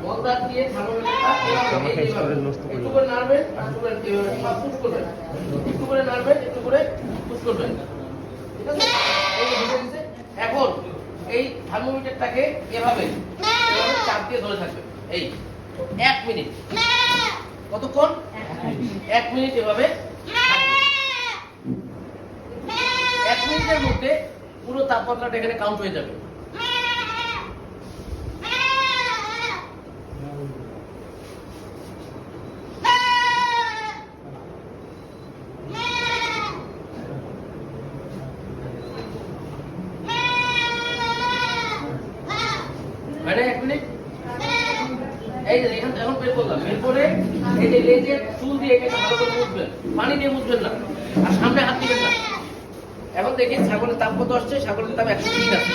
মলদার দিয়ে থার্মোমিটারটা একটু করে নাড়বেন, পুশ করবেন, একটু করে নাড়বেন, একটু করে পুশ করবেন, ঠিক আছে? এখন এই থার্মোমিটারটাকে এভাবে চাপ দিয়ে ধরে থাকবেন এই 1 মিনিট। কতক্ষণ? 1 মিনিট এভাবে। 1 মিনিটের মধ্যে পুরো তাপমাত্রাটা এখানে কাউন্ট হয়ে যাবে। মানে 1 মিনিট এই যে এখন বের করলাম, বের করে এই যে লেজের চুল দিয়ে এখানে ভালো করে মুছবেন, পানি দিয়ে মুছবেন না, আর সামনে হাত দিবেন না। এখন দেখি ছাগলের তাপ কত আসছে। ছাগলের তাপ 103 আছে।